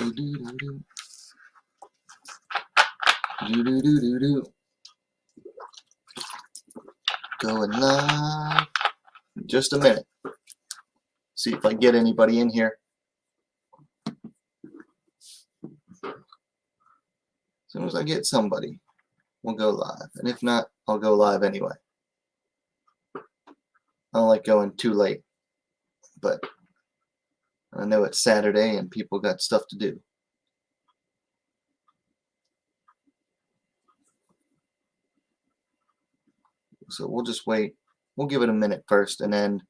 Going live. Just a minute. See if I get anybody in here. As soon as I get somebody, we'll go live. And if not, I'll go live anyway. I don't like going too late, but I know it's Saturday and people got stuff to do. So we'll just wait. We'll give it a minute first, and then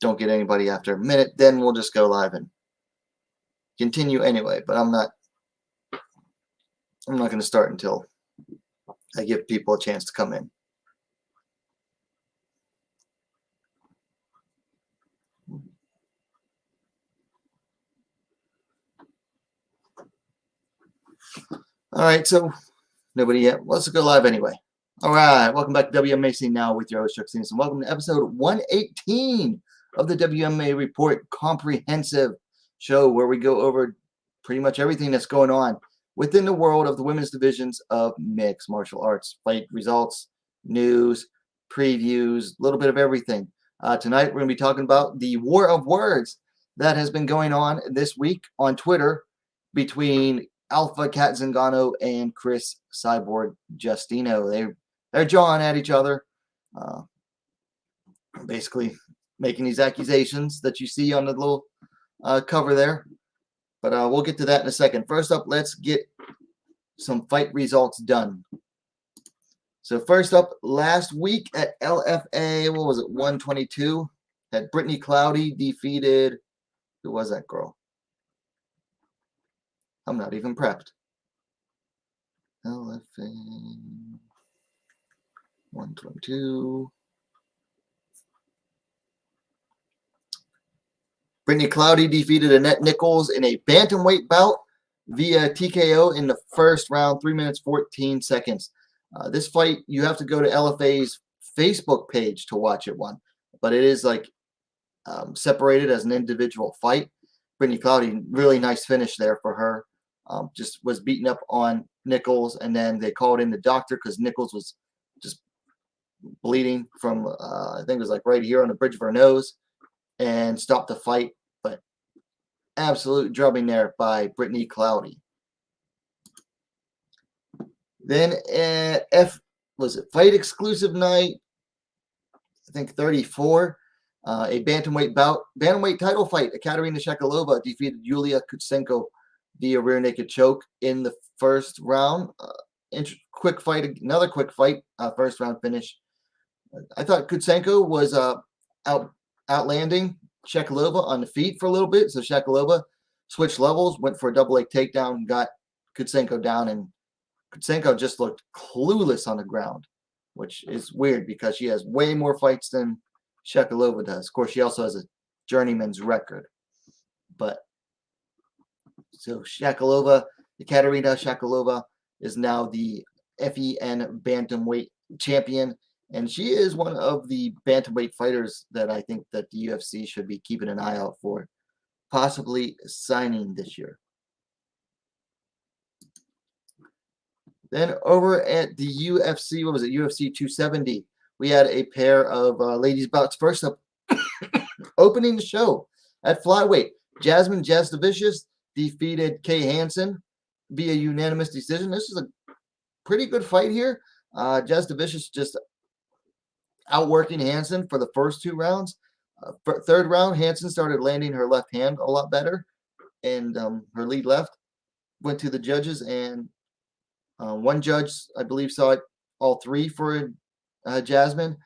don't get anybody after a minute. Then we'll just go live and continue anyway. But I'm not going to start until I give people a chance to come in. All right, so nobody yet. Let's go live anyway. All right, welcome back to WMA Now with your host, Chuck Stevens, and welcome to episode 118 of the WMA Report comprehensive show where we go over pretty much everything that's going on within the world of the women's divisions of mixed martial arts, fight results, news, previews, a little bit of everything. Tonight, we're going to be talking about the war of words that has been going on this week on Twitter between Alpha Cat Zingano and Cris Cyborg Justino. They're jawing at each other, basically making these accusations that you see on the little cover there. But we'll get to that in a second. First up, let's get some fight results done. So first up, last week at LFA, what was it, 122, had Brittany Cloudy defeated, who was that girl? I'm not even prepped. LFA 122. Brittany Cloudy defeated Annette Nichols in a bantamweight bout via TKO in the first round, 3 minutes, 14 seconds. This fight, you have to go to LFA's Facebook page to watch it one, but it is like separated as an individual fight. Brittany Cloudy, really nice finish there for her. Just was beaten up on Nichols, and then they called in the doctor because Nichols was just bleeding from, I think it was like right here on the bridge of her nose, and stopped the fight. But absolute drubbing there by Brittany Cloudy. Then fight exclusive night, I think 34, a bantamweight bout, bantamweight title fight. Katerina Shekalova defeated Yulia Kutsenko via rear naked choke in the first round. Quick fight, another quick fight, first round finish. I thought Kutsenko was outlanding Shekalova on the feet for a little bit. So Shekalova switched levels, went for a double leg takedown, got Kutsenko down, and Kutsenko just looked clueless on the ground, which is weird because she has way more fights than Shekalova does. Of course, she also has a journeyman's record. But so Shekalova, Katerina Shekalova, is now the FEN bantamweight champion, and she is one of the bantamweight fighters that I think that the UFC should be keeping an eye out for, possibly signing this year. Then over at the UFC, what was it, UFC 270, we had a pair of ladies bouts. First up, opening the show at flyweight, Jasmine Jazzvicious defeated Kay Hansen via unanimous decision. This is a pretty good fight here. Jazzvicious just outworking Hansen for the first two rounds. Third round, Hansen started landing her left hand a lot better, and her lead left went to the judges, and one judge, I believe, saw it all three for Jasmine.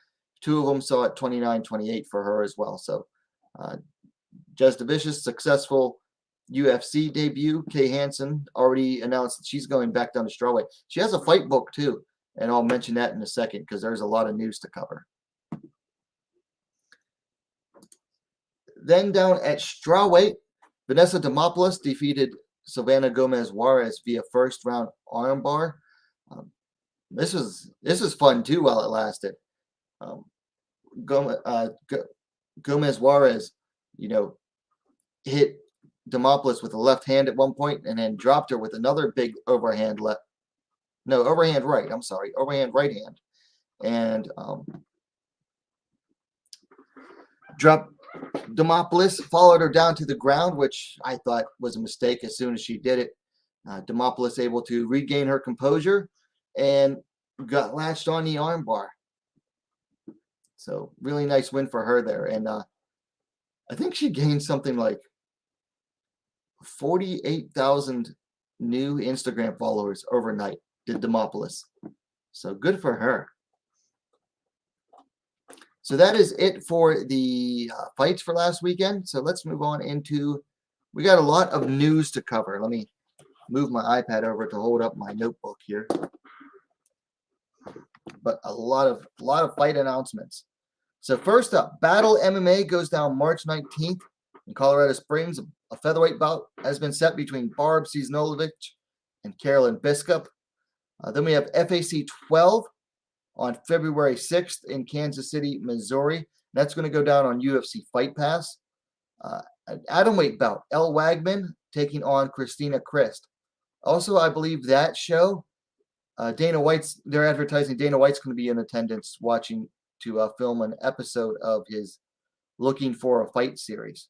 Two of them saw it 29-28 for her as well. So Jazzvicious, successful UFC debut. Kay Hansen already announced that she's going back down to strawweight. She has a fight book too, and I'll mention that in a second because there's a lot of news to cover. Then down at strawweight, Vanessa Demopolis defeated Savannah Gomez Juarez via first round armbar. This was fun too while it lasted. Gomez Juarez, hit Demopolis with a left hand at one point and then dropped her with another big overhand right. I'm sorry, overhand right hand. And dropped Demopolis, followed her down to the ground, which I thought was a mistake as soon as she did it. Demopolis able to regain her composure and got latched on the armbar. So really nice win for her there. And I think she gained something like 48,000 new Instagram followers overnight, did Demopolis. So good for her. So that is it for the fights for last weekend. So let's move on into, we got a lot of news to cover. Let me move my iPad over to hold up my notebook here. But a lot of fight announcements. So first up, Battle MMA goes down March 19th in Colorado Springs. A featherweight bout has been set between Barb Cisnolovich and Carolyn Biskup. Then we have FAC 12 on February 6th in Kansas City, Missouri. That's going to go down on UFC Fight Pass. An atomweight bout, Elle Wagman taking on Christina Christ. Also, I believe that show, they're advertising Dana White's going to be in attendance watching to film an episode of his Looking for a Fight series.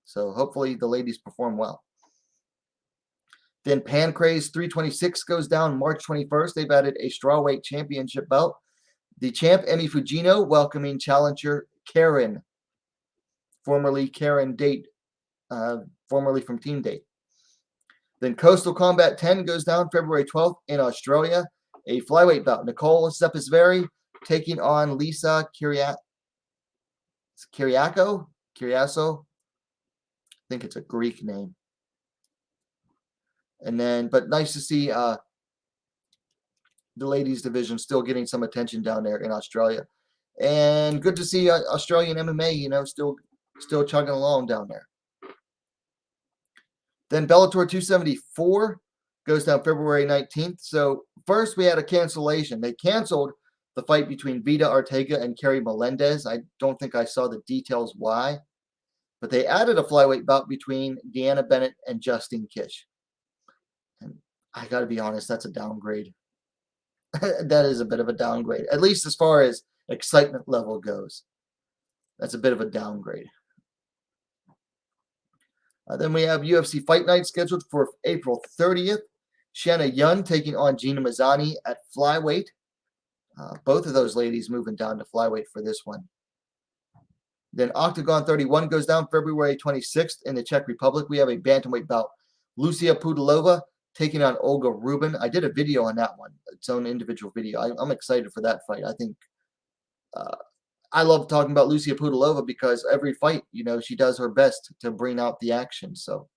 So hopefully the ladies perform well. Then Pancrase 326 goes down March 21st. They've added a strawweight championship belt. The champ, Emi Fujino, welcoming challenger Karen, formerly Karen Date, formerly from Team Date. Then Coastal Combat 10 goes down February 12th in Australia. A flyweight bout. Nicole Sepisveri taking on Lisa Kiriaso. I think it's a Greek name. And then, but nice to see the ladies division still getting some attention down there in Australia. And good to see Australian MMA, still chugging along down there. Then Bellator 274 goes down February 19th. So first we had a cancellation. They canceled the fight between Vida Ortega and Kerry Melendez. I don't think I saw the details why. But they added a flyweight bout between Deanna Bennett and Justine Kish. And I got to be honest, that's a downgrade. That is a bit of a downgrade, at least as far as excitement level goes. That's a bit of a downgrade. Then we have UFC Fight Night scheduled for April 30th. Shanna Yun taking on Gina Mazzani at flyweight. Both of those ladies moving down to flyweight for this one. Then Octagon 31 goes down February 26th in the Czech Republic. We have a bantamweight bout. Lucia Pudilova taking on Olga Rubin. I did a video on that one, its own individual video. I'm excited for that fight. I think I love talking about Lucia Pudilova because every fight, she does her best to bring out the action. So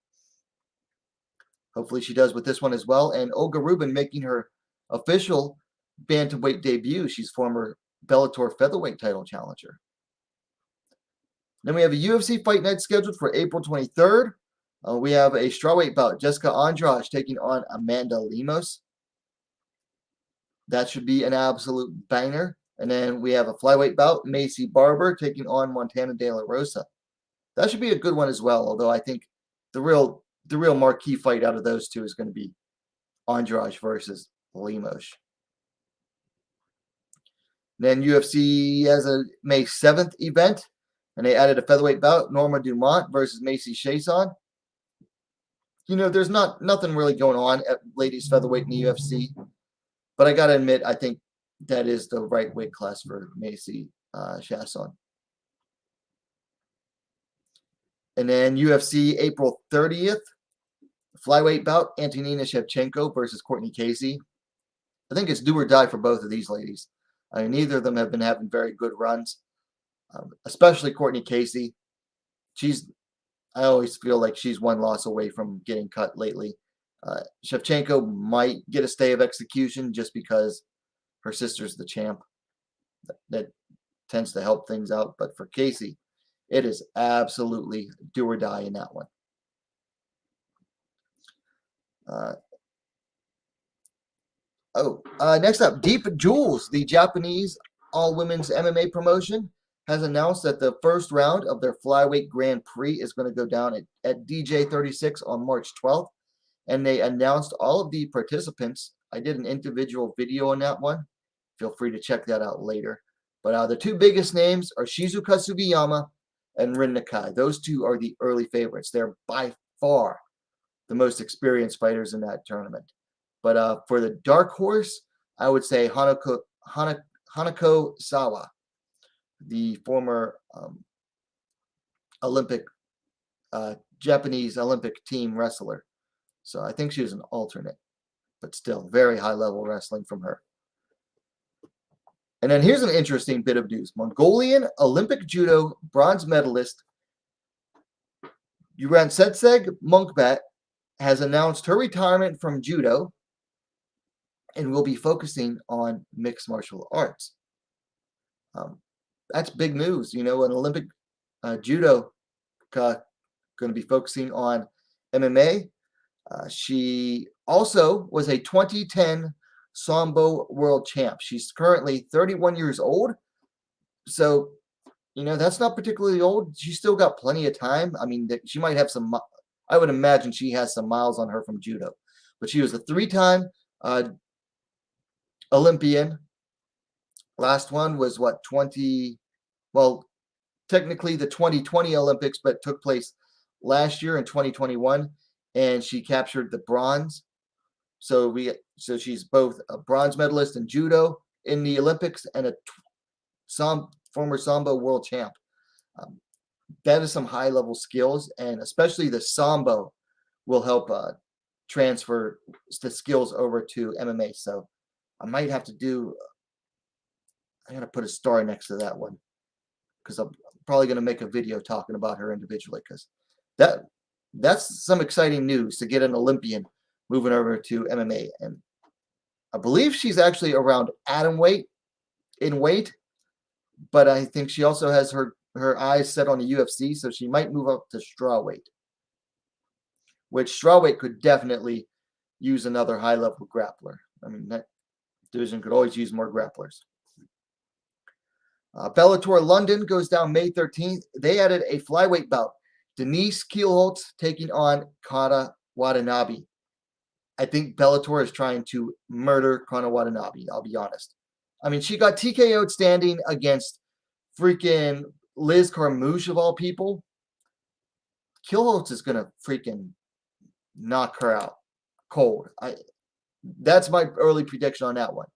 hopefully she does with this one as well. And Olga Rubin making her official bantamweight debut. She's former Bellator featherweight title challenger. Then we have a UFC Fight Night scheduled for April 23rd. We have a strawweight bout. Jessica Andrade taking on Amanda Lemos. That should be an absolute banger. And then we have a flyweight bout. Macy Barber taking on Montana De La Rosa. That should be a good one as well. Although I think the real marquee fight out of those two is going to be Andrade versus Lemos. Then UFC has a May 7th event. And they added a featherweight bout. Norma Dumont versus Macy Chiasson. There's nothing really going on at ladies featherweight in the UFC. But I got to admit, I think that is the right weight class for Macy Chiasson. And then UFC April 30th. Flyweight bout. Antonina Shevchenko versus Courtney Casey. I think it's do or die for both of these ladies. Neither of them have been having very good runs. Especially Courtney Casey. I always feel like she's one loss away from getting cut lately. Shevchenko might get a stay of execution just because her sister's the champ. That tends to help things out. But for Casey, it is absolutely do or die in that one. Next up, Deep Jewels, the Japanese all-women's MMA promotion, has announced that the first round of their flyweight Grand Prix is going to go down at DJ 36 on March 12th. And they announced all of the participants. I did an individual video on that one. Feel free to check that out later. But the two biggest names are Shizuka Sugiyama and Rin Nakai. Those two are the early favorites. They're by far the most experienced fighters in that tournament. But for the dark horse, I would say Hanako Sawa, the former Japanese Olympic team wrestler. So I think she was an alternate, but still very high level wrestling from her. And then here's an interesting bit of news. Mongolian Olympic judo bronze medalist Uransetseg Munkbat has announced her retirement from judo and will be focusing on mixed martial arts. That's big news. You know, an Olympic judo going to be focusing on MMA. She also was a 2010 Sambo world champ. She's currently 31 years old. So, you know, that's not particularly old. She's still got plenty of time. I mean, she might have some, I would imagine she has some miles on her from judo. But she was a 3-time Olympian. Last one was what, technically the 2020 Olympics, but took place last year in 2021, and she captured the bronze. So she's both a bronze medalist in judo in the Olympics and a former Sambo world champ. That is some high level skills, and especially the Sambo will help transfer the skills over to MMA. So I might have to do. I'm gonna put a star next to that one because I'm probably gonna make a video talking about her individually, because that's some exciting news to get an Olympian moving over to MMA. And I believe she's actually around atom weight in weight, but I think she also has her eyes set on the UFC, so she might move up to strawweight, which strawweight could definitely use another high-level grappler. I mean, that division could always use more grapplers. Bellator London goes down May 13th. They added a flyweight bout. Denise Kielholtz taking on Kata Watanabe. I think Bellator is trying to murder Kata Watanabe, I'll be honest. I mean, she got TKO'd standing against freaking Liz Carmouche of all people. Kielholtz is going to freaking knock her out cold. That's my early prediction on that one.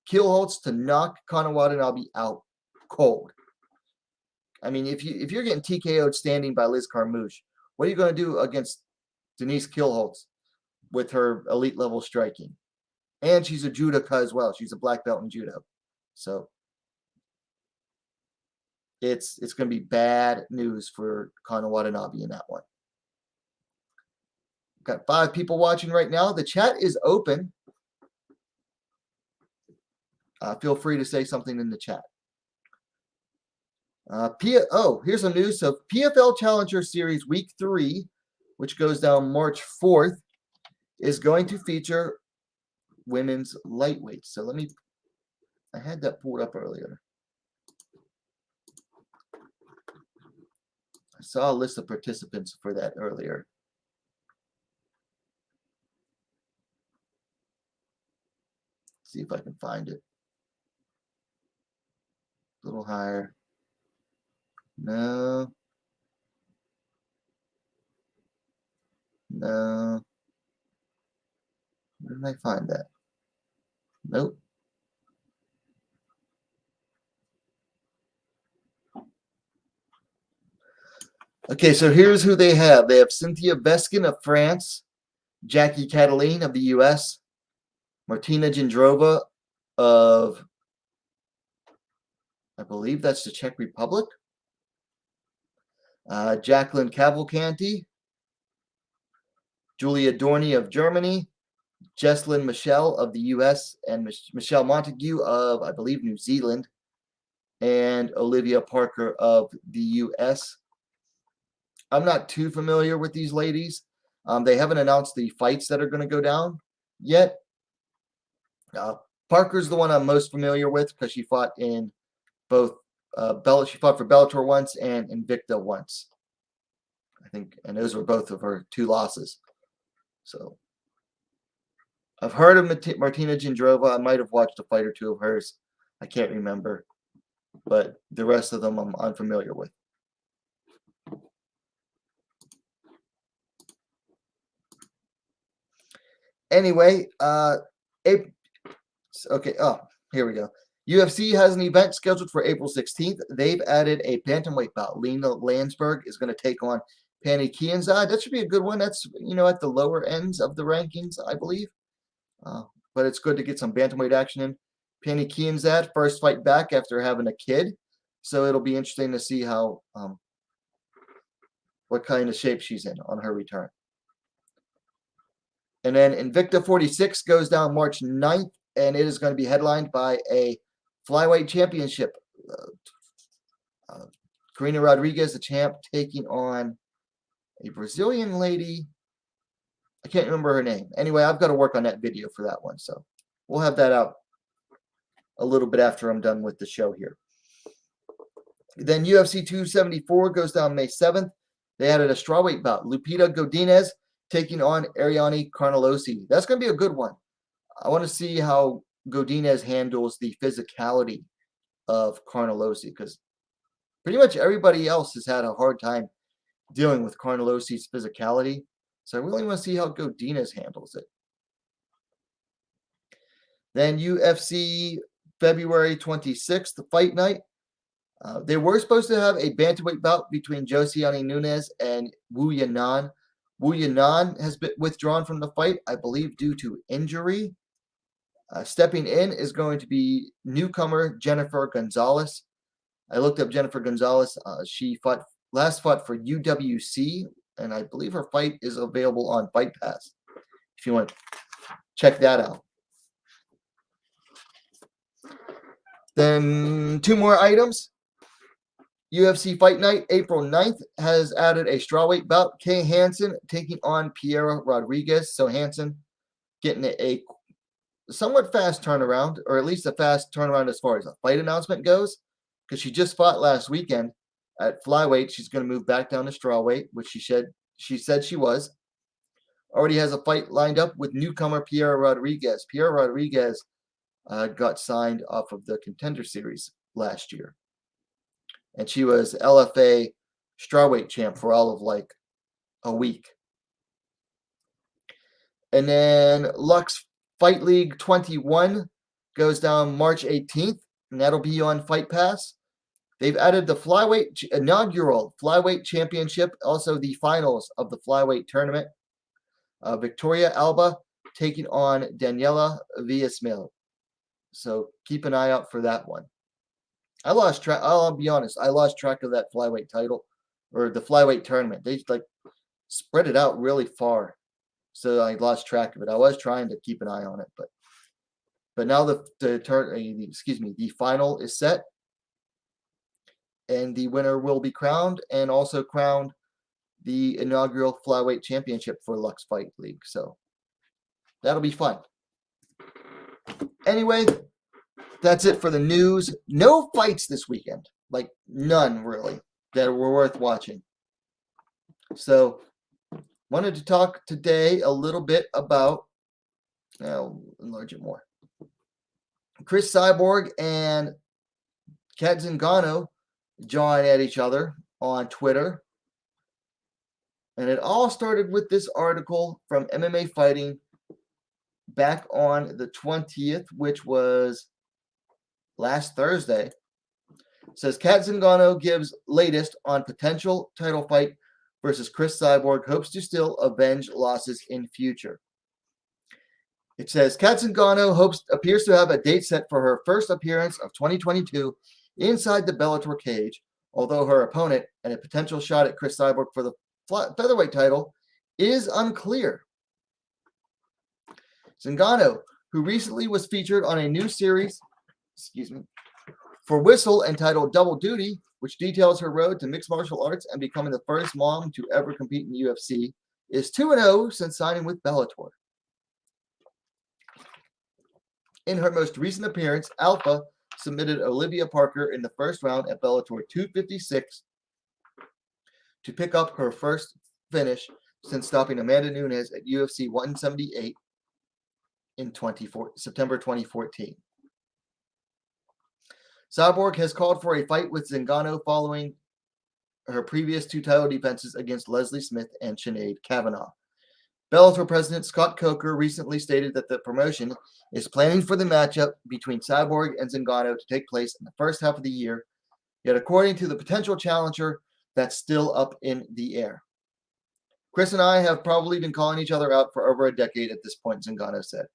Kielholtz to knock Kata Watanabe out cold. I mean, if you're getting TKO'd standing by Liz Carmouche, what are you going to do against Denise Kielholtz with her elite level striking? And she's a judoka as well. She's a black belt in judo. So it's going to be bad news for Kata Watanabe in that one. Got 5 people watching right now. The chat is open. Feel free to say something in the chat. Here's some news. So PFL Challenger Series Week 3, which goes down March 4th, is going to feature women's lightweight. So I had that pulled up earlier. I saw a list of participants for that earlier. Let's see if I can find it. A little higher. No. Where did I find that? Nope. Okay, so here's who they have. They have Cynthia Veskin of France, Jackie Cataline of the US, Martina Jindrova of, I believe that's the Czech Republic, Jacqueline Cavalcanti, Julia Dorney of Germany, Jesslyn Michelle of the US, and Michelle Montague of, I believe, New Zealand, and Olivia Parker of the US. I'm not too familiar with these ladies. They haven't announced the fights that are going to go down yet. Parker's the one I'm most familiar with because she fought in both She fought for Bellator once and Invicta once, I think, and those were both of her 2 losses. So I've heard of Martina Jindrova. I might have watched a fight or 2 of hers. I can't remember, but the rest of them I'm unfamiliar with. Anyway, okay. Oh, here we go. UFC has an event scheduled for April 16th. They've added a bantamweight bout. Lena Landsberg is going to take on Penny Kianzad. That should be a good one. That's, at the lower ends of the rankings, I believe. But it's good to get some bantamweight action in. Penny Kianzad, first fight back after having a kid. So it'll be interesting to see how what kind of shape she's in on her return. And then Invicta 46 goes down March 9th, and it is going to be headlined by a flyweight championship. Karina Rodriguez, the champ, taking on a Brazilian lady. I can't remember her name. Anyway, I've got to work on that video for that one. So we'll have that out a little bit after I'm done with the show here. Then UFC 274 goes down May 7th. They added a strawweight bout. Lupita Godinez taking on Ariane Carnelossi. That's going to be a good one. I want to see how Godinez handles the physicality of Carnelossi, because pretty much everybody else has had a hard time dealing with Carnelossi's physicality. So I really want to see how Godinez handles it. Then UFC February 26th, the fight night. They were supposed to have a bantamweight bout between Josiane Nunes and Wu Yanan. Wu Yanan has been withdrawn from the fight, I believe, due to injury. Stepping in is going to be newcomer Jennifer Gonzalez. I looked up Jennifer Gonzalez. She last fought for UWC, and I believe her fight is available on Fight Pass if you want to check that out. Then 2 more items. UFC Fight Night, April 9th, has added a strawweight bout. Kay Hansen taking on Piera Rodriguez. So Hansen getting a somewhat fast turnaround, or at least a fast turnaround as far as a fight announcement goes, because she just fought last weekend at flyweight. She's going to move back down to strawweight, which she said she was. Already has a fight lined up with newcomer Piera Rodriguez. Piera Rodriguez got signed off of the Contender Series last year. And she was LFA strawweight champ for all of like a week. And then Lux Fight League 21 goes down March 18th, and that'll be on Fight Pass. They've added the inaugural flyweight championship, also the finals of the flyweight tournament. Victoria Alba taking on Daniela Villasmil. So keep an eye out for that one. I lost track. I'll be honest. I lost track of that flyweight title, or the flyweight tournament. They spread it out really far, so I lost track of it. I was trying to keep an eye on it, but now the final is set, and the winner will be crowned, and also crowned the inaugural flyweight championship for Lux Fight League. So that'll be fun. Anyway, that's it for the news. No fights this weekend. Like, none, really, that were worth watching. So, wanted to talk today a little bit about, I'll enlarge it more. Cris Cyborg and Cat Zingano jawing at each other on Twitter. And it all started with this article from MMA Fighting back on the 20th, which was last Thursday. It says Cat Zingano gives latest on potential title fight versus Cris Cyborg, hopes to still avenge losses in future. It says Cat Zingano appears to have a date set for her first appearance of 2022 inside the Bellator cage, although her opponent and a potential shot at Cris Cyborg for the featherweight title is unclear. Zingano, who recently was featured on a new series, for Whistle entitled Double Duty, which details her road to mixed martial arts and becoming the first mom to ever compete in the UFC, is 2-0 since signing with Bellator. In her most recent appearance, Alpha submitted Olivia Parker in the first round at Bellator 256 to pick up her first finish since stopping Amanda Nunes at UFC 178 in September 2014. Cyborg has called for a fight with Zingano following her previous 2 title defenses against Leslie Smith and Sinead Kavanaugh. Bellator president Scott Coker recently stated that the promotion is planning for the matchup between Cyborg and Zingano to take place in the first half of the year, yet according to the potential challenger, that's still up in the air. Cris and I have probably been calling each other out for over a decade at this point, Zingano said.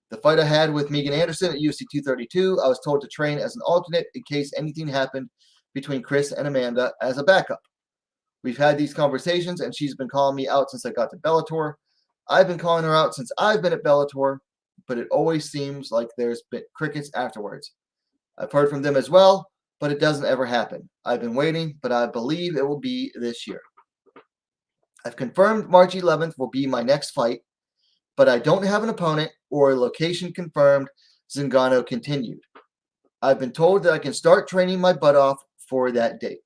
The fight I had with Megan Anderson at UFC 232, I was told to train as an alternate in case anything happened between Cris and Amanda as a backup. We've had these conversations, and she's been calling me out since I got to Bellator. I've been calling her out since I've been at Bellator, but it always seems like there's been crickets afterwards. I've heard from them as well, but it doesn't ever happen. I've been waiting, but I believe it will be this year. I've confirmed March 11th will be my next fight, but I don't have an opponent or a location confirmed, Zingano continued. I've been told that I can start training my butt off for that date.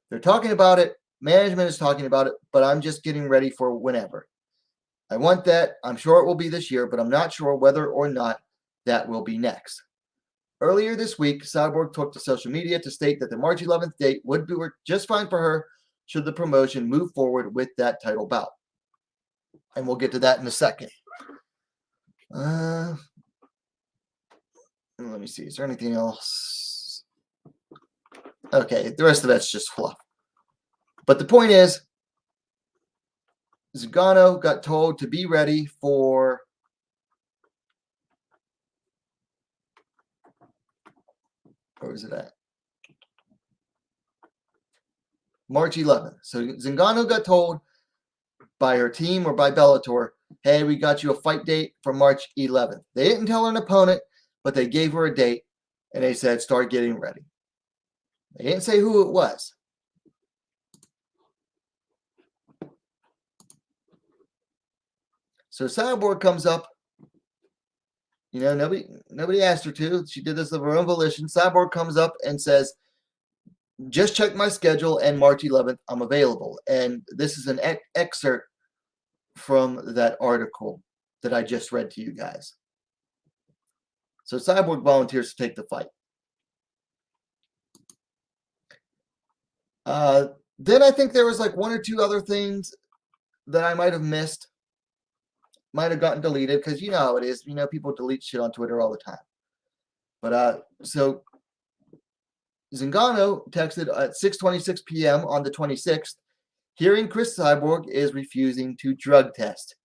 They're talking about it, management is talking about it, but I'm just getting ready for whenever. I want that. I'm sure it will be this year, but I'm not sure whether or not that will be next. Earlier this week, Cyborg took to social media to state that the March 11th date would be just fine for her should the promotion move forward with that title bout. And we'll get to that in a second. Let me see. Is there anything else? Okay, the rest of that's just fluff. But the point is, Zingano got told to be ready for where is it at? March 11th. So Zingano got told by her team or by Bellator, hey, we got you a fight date for March 11th. They didn't tell her an opponent, but they gave her a date, and they said, start getting ready. They didn't say who it was. So Cyborg comes up. You know, nobody asked her to. She did this of her own volition. Cyborg comes up and says, just check my schedule, and March 11th, I'm available. And this is an excerpt from that article that I just read to you guys. So Cyborg volunteers to take the fight. Then I think there was like 1 or 2 other things that I might have missed. Might have gotten deleted because you know how it is. You know, people delete shit on Twitter all the time. But so Zingano texted at 6:26 p.m. on the 26th, hearing Cris Cyborg is refusing to drug test.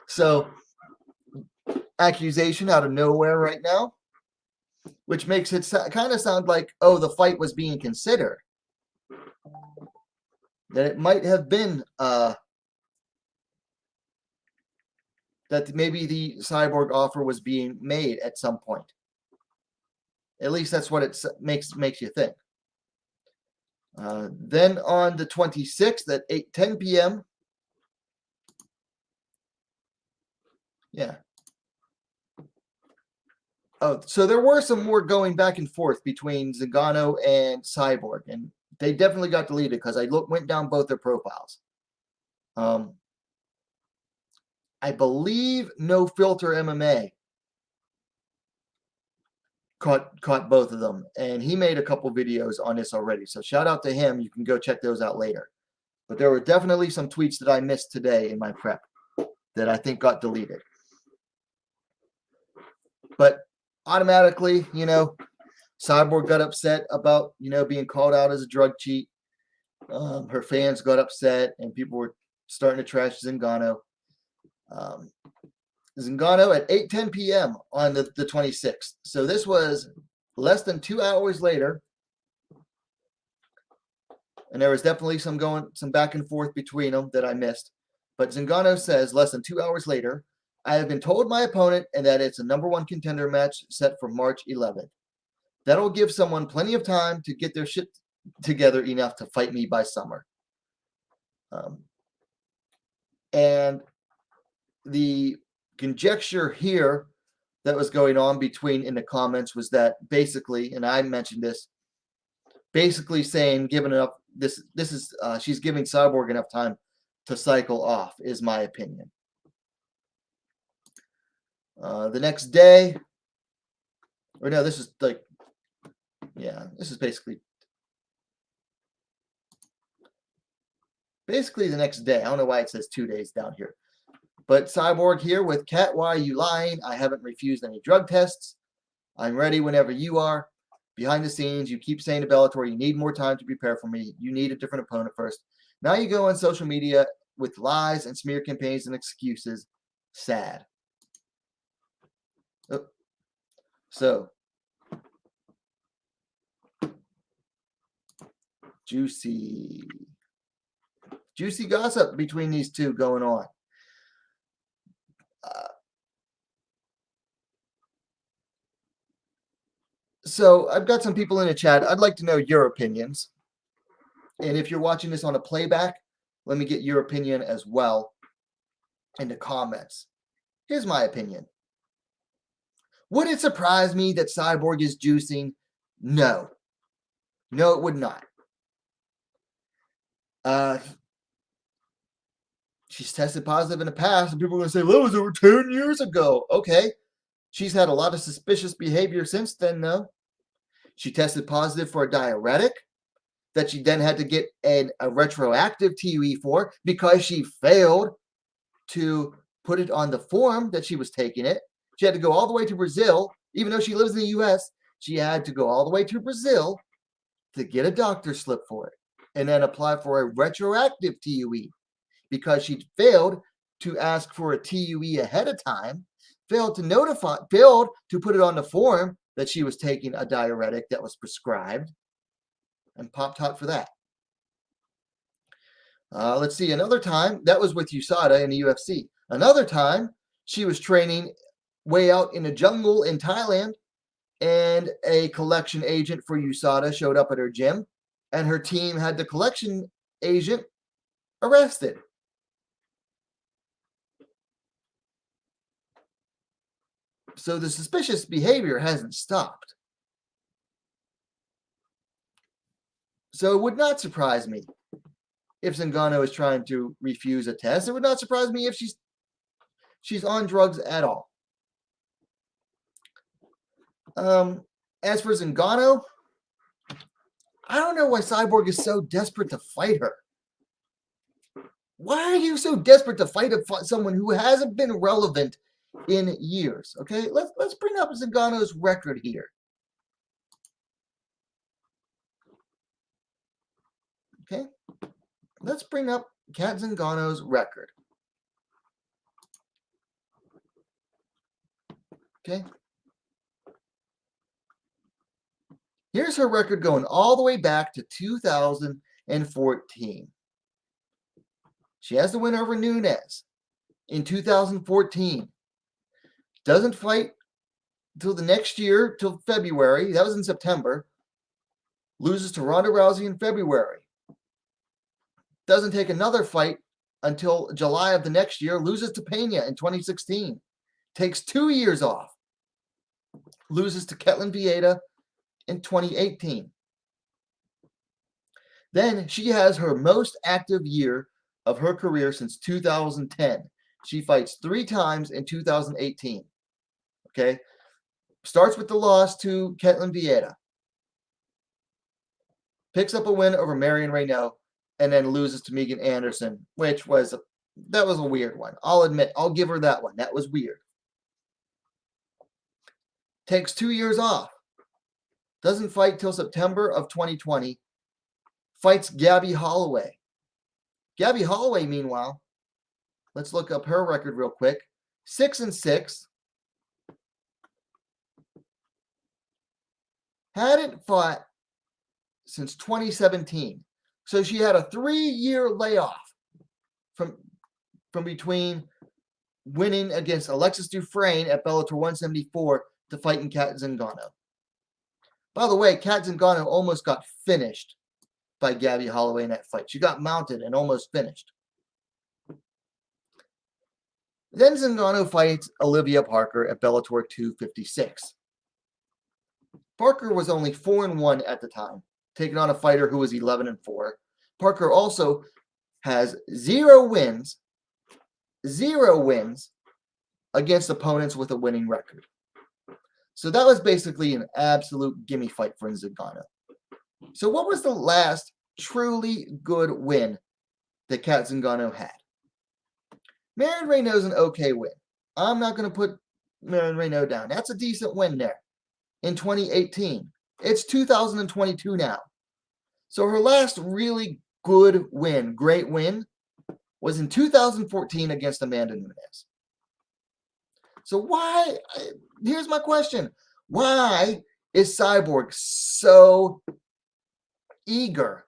So accusation out of nowhere right now, which makes it kind of sound like, oh, the fight was being considered. That it might have been that maybe the Cyborg offer was being made at some point. At least that's what it makes you think. Then on the 26th at 8:10 p.m. Yeah. Oh, so there were some more going back and forth between Zingano and Cyborg, and they definitely got deleted because I went down both their profiles. I believe No Filter MMA caught both of them, and he made a couple videos on this already. So shout out to him. You can go check those out later. But there were definitely some tweets that I missed today in my prep that I think got deleted. But automatically, you know, Cyborg got upset about, you know, being called out as a drug cheat. Her fans got upset, and people were starting to trash Zingano. Zingano at 8:10 p.m. on the 26th. So this was less than 2 hours later. And there was definitely some back and forth between them that I missed. But Zingano says less than 2 hours later, I have been told my opponent and that it's a #1 contender match set for March 11th. That'll give someone plenty of time to get their shit together enough to fight me by summer. And the conjecture here that was going on between in the comments was that basically, and I mentioned this, basically saying giving enough she's giving Cyborg enough time to cycle off, is my opinion. The next day, or no, this is like, yeah, this is basically the next day. I don't know why it says 2 days down here. But Cyborg here with Kat, why are you lying? I haven't refused any drug tests. I'm ready whenever you are. Behind the scenes, you keep saying to Bellator, you need more time to prepare for me. You need a different opponent first. Now you go on social media with lies and smear campaigns and excuses. Sad. Oh. So, juicy gossip between these two going on. So I've got some people in the chat. I'd like to know your opinions. And if you're watching this on a playback, let me get your opinion as well in the comments. Here's my opinion. Would it surprise me that Cyborg is juicing? No. No, it would not. She's tested positive in the past, and people are going to say, well, that was over 10 years ago. Okay. She's had a lot of suspicious behavior since then, though. She tested positive for a diuretic that she then had to get a retroactive TUE for because she failed to put it on the form that she was taking it. She had to go all the way to Brazil. Even though she lives in the U.S., she had to go all the way to Brazil to get a doctor's slip for it and then apply for a retroactive TUE because she failed to ask for a TUE ahead of time, failed to put it on the form that she was taking a diuretic that was prescribed, and popped hot for that. Let's see, another time, that was with USADA in the UFC. Another time, she was training way out in the jungle in Thailand, and a collection agent for USADA showed up at her gym, and her team had the collection agent arrested. So the suspicious behavior hasn't stopped. So it would not surprise me if Zingano is trying to refuse a test. It would not surprise me if she's on drugs at all. As for Zingano, I don't know why Cyborg is so desperate to fight her. Why are you so desperate to fight someone who hasn't been relevant in years? Okay, let's bring up Zingano's record here. Okay, let's bring up Kat Zingano's record. Okay. Here's her record going all the way back to 2014. She has the win over Nunes in 2014. Doesn't fight until the next year, till February. That was in September. Loses to Ronda Rousey in February. Doesn't take another fight until July of the next year. Loses to Pena in 2016. Takes 2 years off. Loses to Ketlen Vieira in 2018. Then she has her most active year of her career since 2010. She fights 3 times in 2018. Okay? Starts with the loss to Ketlen Vieira. Picks up a win over Marion Renault, and then loses to Megan Anderson, which was that was a weird one. I'll admit, I'll give her that one. That was weird. Takes 2 years off. Doesn't fight till September of 2020. Fights Gabby Holloway. Gabby Holloway, meanwhile, let's look up her record real quick. 6-6. Hadn't fought since 2017. So she had a 3-year layoff from between winning against Alexis Dufresne at Bellator 174 to fighting Kat Zingano. By the way, Kat Zingano almost got finished by Gabby Holloway in that fight. She got mounted and almost finished. Then Zingano fights Olivia Parker at Bellator 256. Parker was only 4-1 at the time, taking on a fighter who was 11-4. Parker also has 0 wins against opponents with a winning record. So that was basically an absolute gimme fight for Zingano. So what was the last truly good win that Cat Zingano had? Marion Renault's an okay win. I'm not going to put Marion Renault down. That's a decent win there in 2018. It's 2022 now. So her last really good win, great win, was in 2014 against Amanda Nunes. So why, here's my question. Why is Cyborg so eager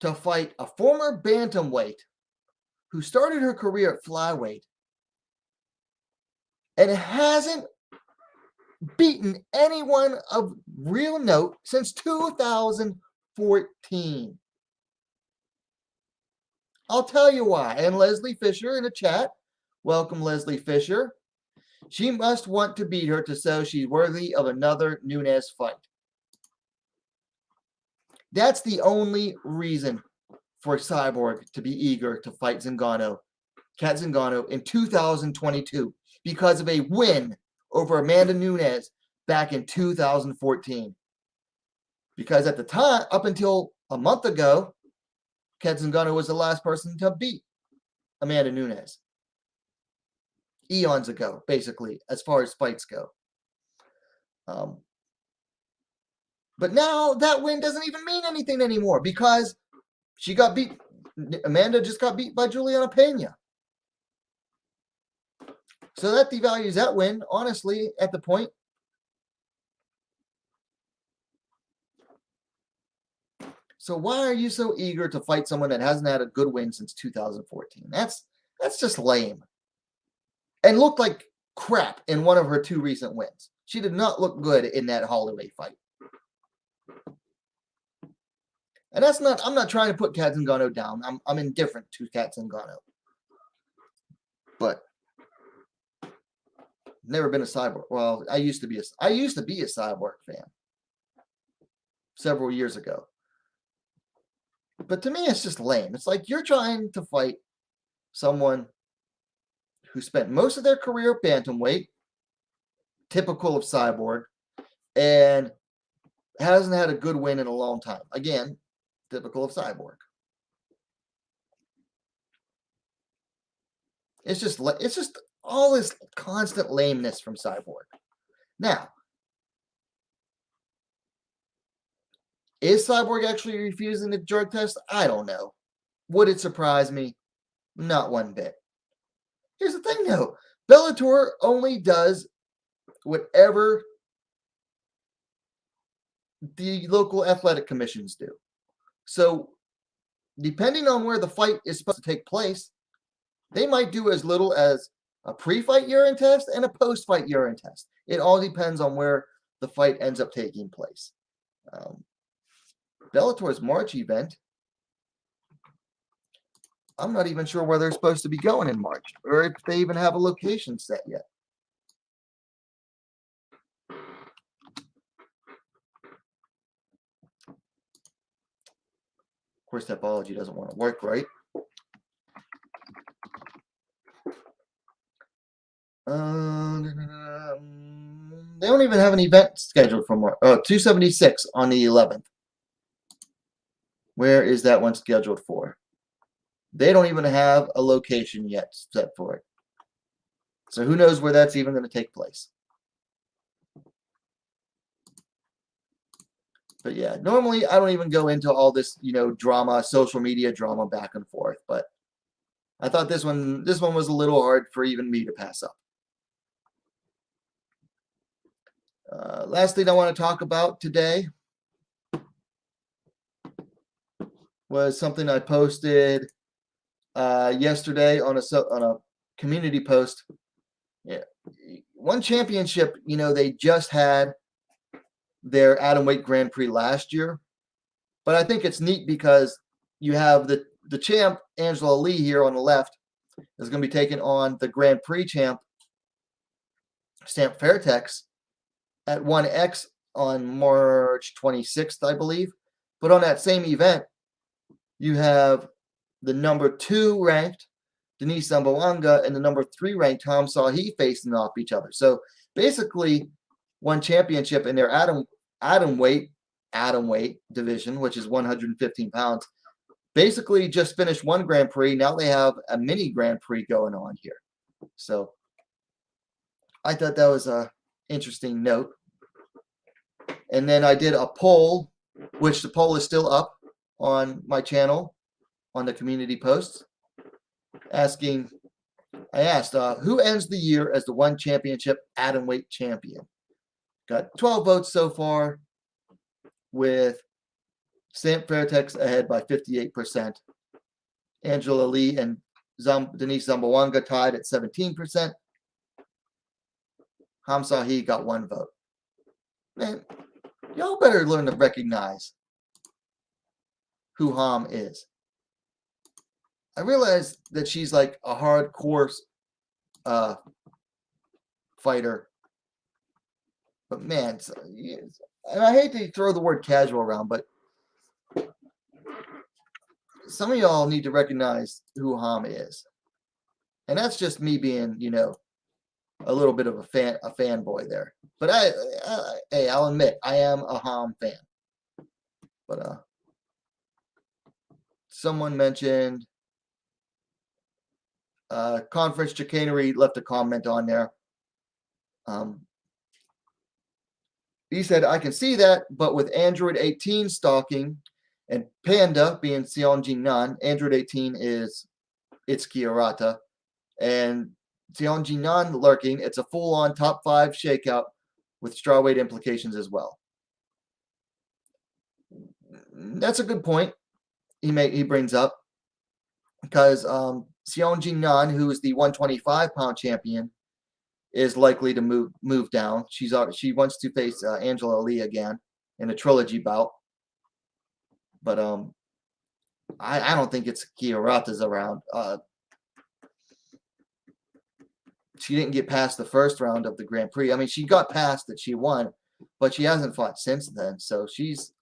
to fight a former bantamweight who started her career at flyweight and hasn't beaten anyone of real note since 2014? I'll tell you why. And Leslie Fisher in the chat, welcome Leslie Fisher. She must want to beat her to show she's worthy of another Nunes fight. That's the only reason for Cyborg to be eager to fight Zingano, Cat Zingano, in 2022, because of a win over Amanda Nunes back in 2014. Because at the time, up until a month ago, Cat Zingano was the last person to beat Amanda Nunes. Eons ago, basically, as far as fights go. But now that win doesn't even mean anything anymore because she got beat. Amanda just got beat by Juliana Pena. So that devalues that win, honestly, at the point. So why are you so eager to fight someone that hasn't had a good win since 2014? That's just lame. And looked like crap in one of her 2 recent wins. She did not look good in that Holloway fight. And that's not, I'm not trying to put Cat Zingano down. I'm indifferent to Cat Zingano. But never been a Cyborg. Well, I used to be a Cyborg fan several years ago. But to me, it's just lame. It's like you're trying to fight someone who spent most of their career bantamweight, typical of Cyborg, and hasn't had a good win in a long time. Again, typical of Cyborg. It's just all this constant lameness from Cyborg. Now, is Cyborg actually refusing the drug test? I don't know. Would it surprise me? Not one bit. Here's the thing, though. Bellator only does whatever the local athletic commissions do. So, depending on where the fight is supposed to take place, they might do as little as a pre-fight urine test and a post-fight urine test. It all depends on where the fight ends up taking place. Bellator's March event, I'm not even sure where they're supposed to be going in March, or if they even have a location set yet. Of course, Topology doesn't want to work right. They don't even have an event scheduled for March. 276 on the 11th. Where is that one scheduled for? They don't even have a location yet set for it. So who knows where that's even going to take place. But yeah, normally I don't even go into all this, drama, social media drama back and forth. But I thought this one was a little hard for even me to pass up. Last thing I want to talk about today was something I posted yesterday on a community post. Yeah, one championship. They just had their atomweight Grand Prix last year, but I think it's neat because you have the champ Angela Lee here on the left is going to be taking on the Grand Prix champ, Stamp Fairtex, at 1X on March 26th, I believe. But on that same event, you have the number 2 ranked Denise Zamboanga and the number 3 ranked Ham Sahi facing off each other. So basically, one championship in their atom weight division, which is 115 pounds. Basically, just finished one Grand Prix. Now they have a mini Grand Prix going on here. So I thought that was a interesting note. And then I did a poll, which the poll is still up on my channel on the community posts, I asked, who ends the year as the one championship atomweight champion? Got 12 votes so far, with Stamp Fairtex ahead by 58%. Angela Lee and Denise Zamboanga tied at 17%. Ham Sahi got 1 vote. Man, y'all better learn to recognize who Ham is. I realize that she's like a hardcore fighter. But man, and I hate to throw the word casual around, but some of y'all need to recognize who Ham is. And that's just me being, you know, a little bit of a fanboy there. But hey, I'll admit I am a Ham fan. But someone mentioned Conference Chicanery left a comment on there. He said, I can see that, but with Android 18 stalking and Panda being Seonjin-nan, Android 18 is Itsuki Arata, and Seonjin-nan lurking, it's a full-on top 5 shakeout with strawweight implications as well. That's a good point he brings up, because Seonjin-nan, who is the 125-pound champion, is likely to move down. She wants to face Angela Lee again in a trilogy bout. But I don't think it's Kiarata's around. She didn't get past the first round of the Grand Prix. I mean, she got past it. She won, but she hasn't fought since then. So she's,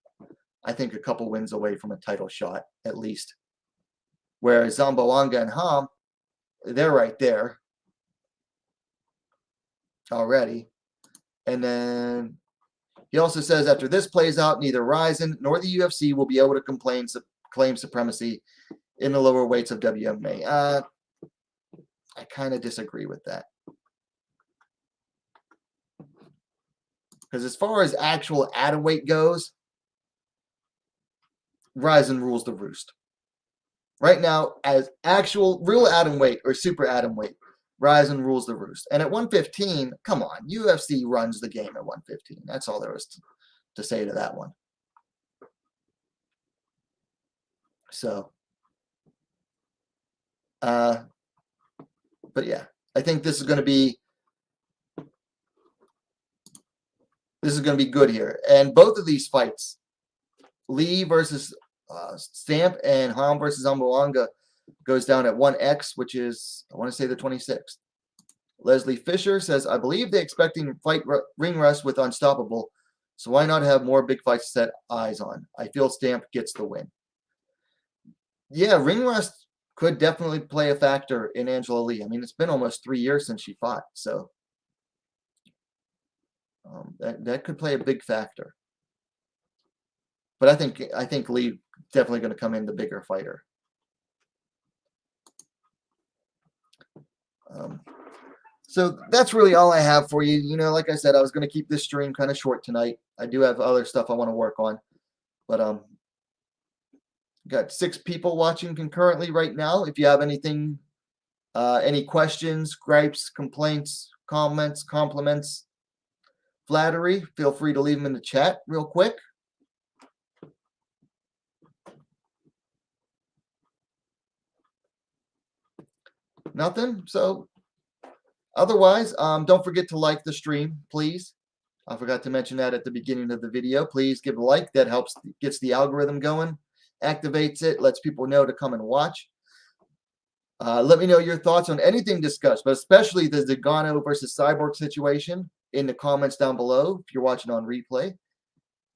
I think, a couple wins away from a title shot, at least. Whereas Zamboanga and Ham, they're right there already. And then he also says, after this plays out, neither Ryzen nor the UFC will be able to claim supremacy in the lower weights of WMA. I kind of disagree with that. Because as far as actual atomweight goes, Ryzen rules the roost. Right now, as actual real atomweight or super atomweight, Ryzen rules the roost. And at 115, come on, UFC runs the game at 115. That's all there is to say to that one. So, but yeah, I think this is going to be good here. And both of these fights, Lee versus Stamp and Ham versus Zamboanga, goes down at 1X, which is, I want to say, the 26th. Leslie Fisher says, I believe they're expecting ring rust with Unstoppable, so why not have more big fights to set eyes on? I feel Stamp gets the win. Yeah, ring rust could definitely play a factor in Angela Lee. I mean, it's been almost 3 years since she fought, so that could play a big factor. But I think Lee definitely going to come in the bigger fighter. So that's really all I have for you. You know, like I said, I was going to keep this stream kind of short tonight. I do have other stuff I want to work on, but got 6 people watching concurrently right now. If you have anything, any questions, gripes, complaints, comments, compliments, flattery, feel free to leave them in the chat real quick. Nothing. So otherwise, don't forget to like the stream, please. I forgot to mention that at the beginning of the video. Please give a like. That helps, gets the algorithm going, activates it, lets people know to come and watch. Let me know your thoughts on anything discussed, but especially the Zingano versus Cyborg situation in the comments down below if you're watching on replay.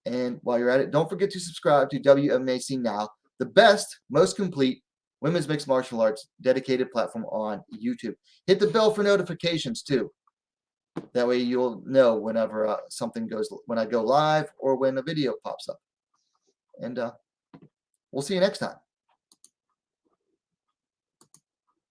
And while you're at it, don't forget to subscribe to WMAC Now, the best, most complete women's mixed martial arts dedicated platform on YouTube. Hit the bell for notifications too. That way you'll know whenever something goes, when I go live or when a video pops up. And we'll see you next time.